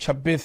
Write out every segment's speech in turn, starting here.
26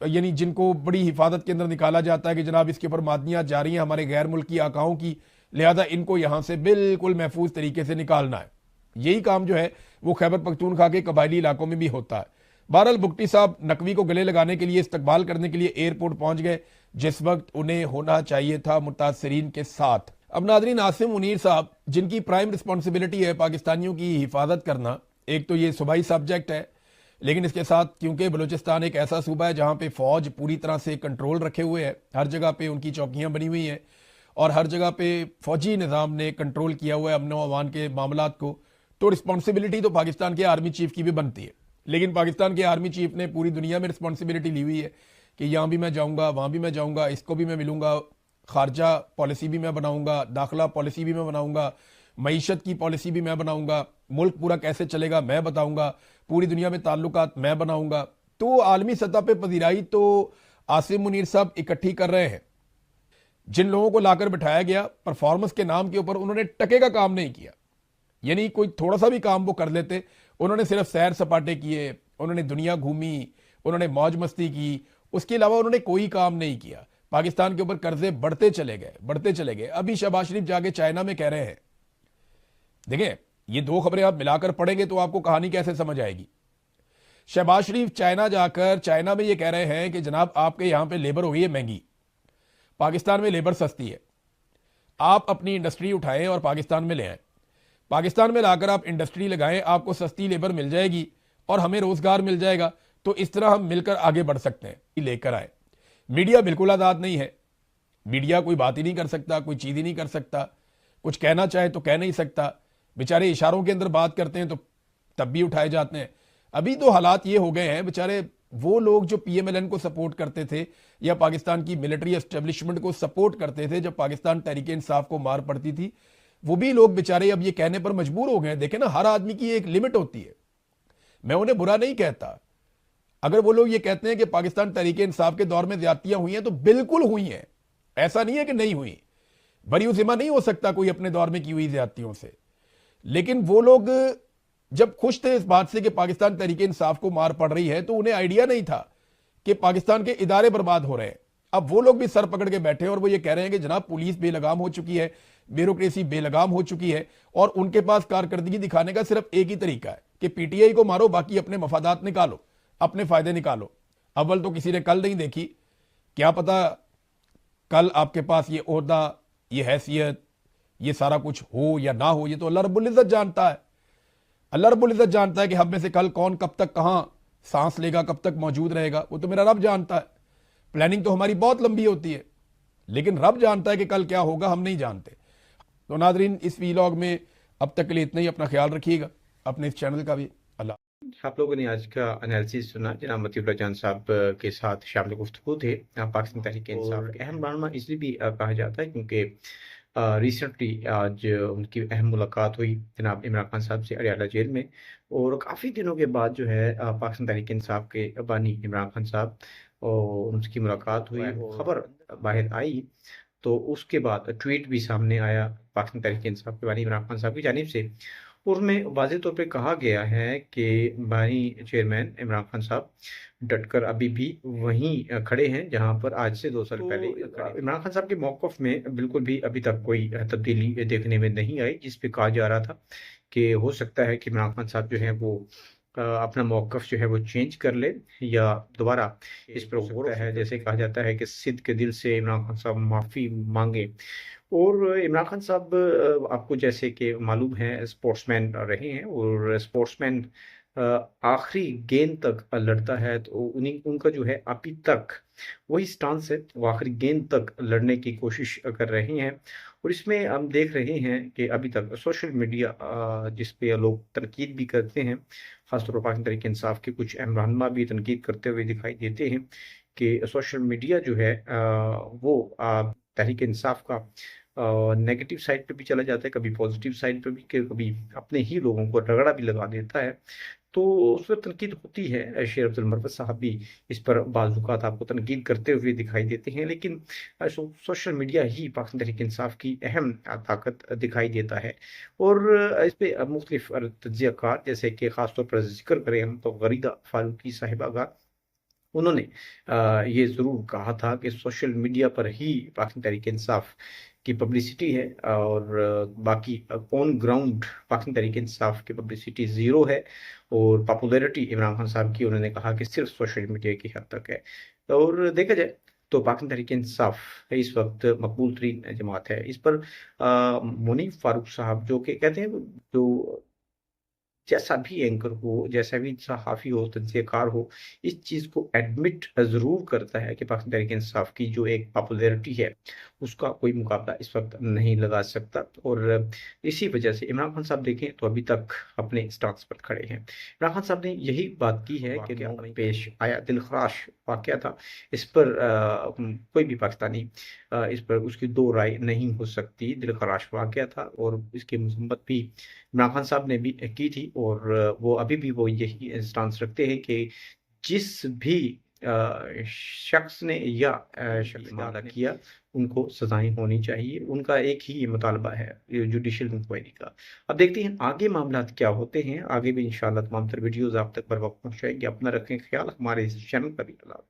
یعنی جن کو بڑی حفاظت کے اندر نکالا جاتا ہے کہ جناب اس کے اوپر معدنیات جاری ہیں ہمارے غیر ملکی آقاؤں کی، لہذا ان کو یہاں سے بالکل محفوظ طریقے سے نکالنا ہے. یہی کام جو ہے وہ خیبر پختونخوا کے قبائلی علاقوں میں بھی ہوتا ہے. بہرحال بگٹی صاحب نقوی کو گلے لگانے کے لیے، استقبال کرنے کے لیے ایئرپورٹ پہنچ گئے جس وقت انہیں ہونا چاہیے تھا متاثرین کے ساتھ. اب ناظرین، عاصم منیر صاحب جن کی پرائم رسپانسبلٹی ہے پاکستانیوں کی حفاظت کرنا، ایک تو یہ صوبائی سبجیکٹ ہے، لیکن اس کے ساتھ کیونکہ بلوچستان ایک ایسا صوبہ ہے جہاں پہ فوج پوری طرح سے کنٹرول رکھے ہوئے ہے، ہر جگہ پہ ان کی چوکیاں بنی ہوئی ہیں اور ہر جگہ پہ فوجی نظام نے کنٹرول کیا ہوا ہے امن و امان کے معاملات کو، تو رسپانسبلٹی تو پاکستان کے آرمی چیف کی بھی بنتی ہے. لیکن پاکستان کے آرمی چیف نے پوری دنیا میں رسپانسبلٹی لی ہوئی ہے کہ یہاں بھی میں جاؤں گا، وہاں بھی میں جاؤں گا، اس کو بھی میں ملوں گا، خارجہ پالیسی بھی میں بناؤں گا، داخلہ پالیسی بھی میں بناؤں گا، معیشت کی پالیسی بھی میں بناؤں گا، ملک پورا کیسے چلے گا میں بتاؤں گا، پوری دنیا میں تعلقات میں بناؤں گا. تو عالمی سطح پہ پذیرائی تو عاصم منیر صاحب اکٹھی کر رہے ہیں. جن لوگوں کو لا کر بٹھایا گیا پرفارمنس کے نام کے اوپر انہوں نے ٹکے کا کام نہیں کیا، یعنی کوئی تھوڑا سا بھی کام وہ کر لیتے. انہوں نے صرف سیر سپاٹے کیے، انہوں نے دنیا گھومی، انہوں نے موج مستی کی، اس کے علاوہ انہوں نے کوئی کام نہیں کیا. پاکستان کے اوپر قرضے بڑھتے چلے گئے. ابھی شہباز شریف جا کے چائنا میں کہہ رہے ہیں، دیکھیں یہ دو خبریں آپ ملا کر پڑھیں گے تو آپ کو کہانی کیسے سمجھ آئے گی. شہباز شریف چائنا جا کر چائنا میں یہ کہہ رہے ہیں کہ جناب آپ کے یہاں پہ لیبر ہوئی ہے مہنگی، پاکستان میں لیبر سستی ہے، آپ اپنی انڈسٹری اٹھائیں اور پاکستان میں لے آئیں، پاکستان میں لا کر آپ انڈسٹری لگائیں، آپ کو سستی لیبر مل جائے گی اور ہمیں روزگار مل جائے گا، تو اس طرح ہم مل کر آگے بڑھ سکتے ہیں. لے کر آئے. میڈیا بالکل آزاد نہیں ہے، میڈیا کوئی بات ہی نہیں کر سکتا، کوئی چیز ہی نہیں کر سکتا، کچھ کہنا چاہے تو کہہ نہیں سکتا، بیچارے اشاروں کے اندر بات کرتے ہیں تو تب بھی اٹھائے جاتے ہیں. ابھی تو حالات یہ ہو گئے ہیں، بیچارے وہ لوگ جو پی ایم ایل این کو سپورٹ کرتے تھے یا پاکستان کی ملٹری اسٹیبلشمنٹ کو سپورٹ کرتے تھے جب پاکستان تحریک انصاف کو مار پڑتی تھی، وہ بھی لوگ بیچارے اب یہ کہنے پر مجبور ہو گئے ہیں. دیکھیں نا، ہر آدمی کی ایک لمٹ ہوتی ہے، میں انہیں برا نہیں کہتا. اگر وہ لوگ یہ کہتے ہیں کہ پاکستان تحریک انصاف کے دور میں زیادتیاں ہوئی ہیں تو بالکل ہوئی ہیں، ایسا نہیں ہے کہ نہیں ہوئی، بری ذمہ نہیں ہو سکتا کوئی اپنے دور میں کی ہوئی زیادتیوں سے. لیکن وہ لوگ جب خوش تھے اس بات سے کہ پاکستان تحریک انصاف کو مار پڑ رہی ہے تو انہیں آئیڈیا نہیں تھا کہ پاکستان کے ادارے برباد ہو رہے ہیں. اب وہ لوگ بھی سر پکڑ کے بیٹھے ہیں اور وہ یہ کہہ رہے ہیں کہ جناب پولیس بے لگام ہو چکی ہے، بیوروکریسی بے لگام ہو چکی ہے، اور ان کے پاس کارکردگی دکھانے کا صرف ایک ہی طریقہ ہے کہ پی ٹی آئی کو مارو، باقی اپنے مفادات نکالو، اپنے فائدے نکالو. اول تو کسی نے کل نہیں دیکھی، کیا پتا کل آپ کے پاس یہ عہدہ، یہ حیثیت، یہ سارا کچھ ہو یا نہ ہو، یہ تو اللہ رب العزت جانتا ہے. اللہ رب العزت جانتا ہے کہ ہم میں سے کل کون کب تک کہاں سانس لے گا، کب تک موجود رہے گا، وہ تو میرا رب جانتا ہے. پلاننگ تو ہماری بہت لمبی ہوتی ہے، لیکن رب جانتا ہے کہ کل کیا ہوگا، ہم نہیں جانتے. تو ناظرین، اس ویلاگ میں اب تک کے لیے اتنا ہی. اپنا خیال رکھیے گا، اپنے اس چینل کا بھی. اللہ. آپ لوگوں نے آج کا انالیسس سنا. جناب مطیع اللہ جان صاحب کے ساتھ شامل گفتگو تھے. پاکستان تحریک انصاف کے اہم رہنما اس لیے بھی کہا جاتا ہے کیونکہ ریسنٹلی آج ان کی اہم ملاقات ہوئی جناب عمران خان صاحب سے اڈیالہ جیل میں، اور کافی دنوں کے بعد جو ہے پاکستان تحریک انصاف کے بانی عمران خان صاحب اور ان کی ملاقات ہوئی، خبر باہر آئی تو اس کے بعد ٹویٹ بھی سامنے آیا پاکستان تحریک انصاف کے بانی عمران خان صاحب کی جانب سے، اور اس میں واضح طور پہ کہا گیا ہے کہ بانی چیئرمین عمران خان صاحب ڈٹ کر ابھی بھی وہیں کھڑے ہیں جہاں پر آج سے 2 سال پہلے عمران خان صاحب کے موقف میں بالکل بھی ابھی تک کوئی تبدیلی دیکھنے میں نہیں آئی، جس پہ کہا جا رہا تھا کہ ہو سکتا ہے کہ عمران خان صاحب جو ہے وہ اپنا موقف جو ہے وہ چینج کر لے یا دوبارہ اس پر غور ہے. جیسے کہا جاتا ہے کہ صدق کے دل سے عمران خان صاحب معافی مانگے. اور عمران خان صاحب آپ کو جیسے کہ معلوم ہے اسپورٹس مین رہے ہیں، اور اسپورٹس مین آخری گیند تک لڑتا ہے، تو ان کا جو ہے ابھی تک وہی سٹانس ہے، وہ آخری گیند تک لڑنے کی کوشش کر رہے ہیں. اور اس میں ہم دیکھ رہے ہیں کہ ابھی تک سوشل میڈیا جس پہ لوگ تنقید بھی کرتے ہیں، خاص طور پر پاکستان تحریک انصاف کے کچھ اہم رہنما بھی تنقید کرتے ہوئے دکھائی دیتے ہیں کہ سوشل میڈیا جو ہے وہ تحریک انصاف کا نیگیٹو سائڈ پہ بھی چلا جاتا ہے، کبھی پازیٹیو سائڈ پہ بھی، کبھی اپنے ہی لوگوں کو رگڑا بھی لگا دیتا ہے. تو اس پر تنقید ہوتی ہے. شیر عبد المرفت صاحب بھی اس پر بعض اوقات آپ کو تنقید کرتے ہوئے دکھائی دیتے ہیں، لیکن سوشل میڈیا ہی پاکستان تحریک انصاف کی اہم طاقت دکھائی دیتا ہے. اور اس پہ مختلف تجزیہ کار، جیسے کہ خاص طور پر ذکر کریں ہم تو غریدہ فاروقی صاحبہ کا، انہوں نے یہ ضرور کہا تھا کہ سوشل میڈیا پر ہی پاکستان تحریک انصاف کی پبلسٹی ہے، اور باقی آن گراؤنڈ پاکستان تحریک انصاف کی پبلسٹی زیرو ہے، اور پاپولیرٹی عمران خان صاحب کی انہوں نے کہا کہ صرف سوشل میڈیا کی حد تک ہے۔ اور دیکھا جائے تو پاکستان تحریک انصاف اس وقت مقبول ترین جماعت ہے۔ اس پر منیب فاروق صاحب جو کہ کہتے ہیں جو جیسا بھی اینکر ہو، جیسا بھی صحافی ہو، تجزیہ کار ہو، اس چیز کو ایڈمٹ ضرور کرتا ہے کہ پاکستان تحریک انصاف کی جو ایک پاپولیرٹی ہے اس کا کوئی مقابلہ اس وقت نہیں لگا سکتا، اور اسی وجہ سے عمران خان صاحب دیکھیں تو ابھی تک اپنے سٹاکس پر کھڑے ہیں۔ عمران خان صاحب نے یہی بات کی ہے کہ پیش آیا دلخراش واقعہ تھا، اس پر کوئی بھی پاکستانی اس پر اس کی دو رائے نہیں ہو سکتی، دلخراش واقعہ تھا، اور اس کی مذمت بھی عمران خان صاحب نے بھی کی تھی، اور وہ ابھی بھی وہ یہی اسٹانس رکھتے ہیں کہ جس بھی شخص نے یا معاملہ کیا ان کو سزائیں ہونی چاہیے، ان کا ایک ہی مطالبہ ہے جوڈیشل انکوائری کا۔ اب دیکھتے ہیں آگے معاملات کیا ہوتے ہیں، آگے بھی انشاءاللہ تمام تر ویڈیوز آپ تک بر وقت پہنچائیں گے۔ اپنا رکھیں خیال، ہمارے اس چینل پر بھی اللہ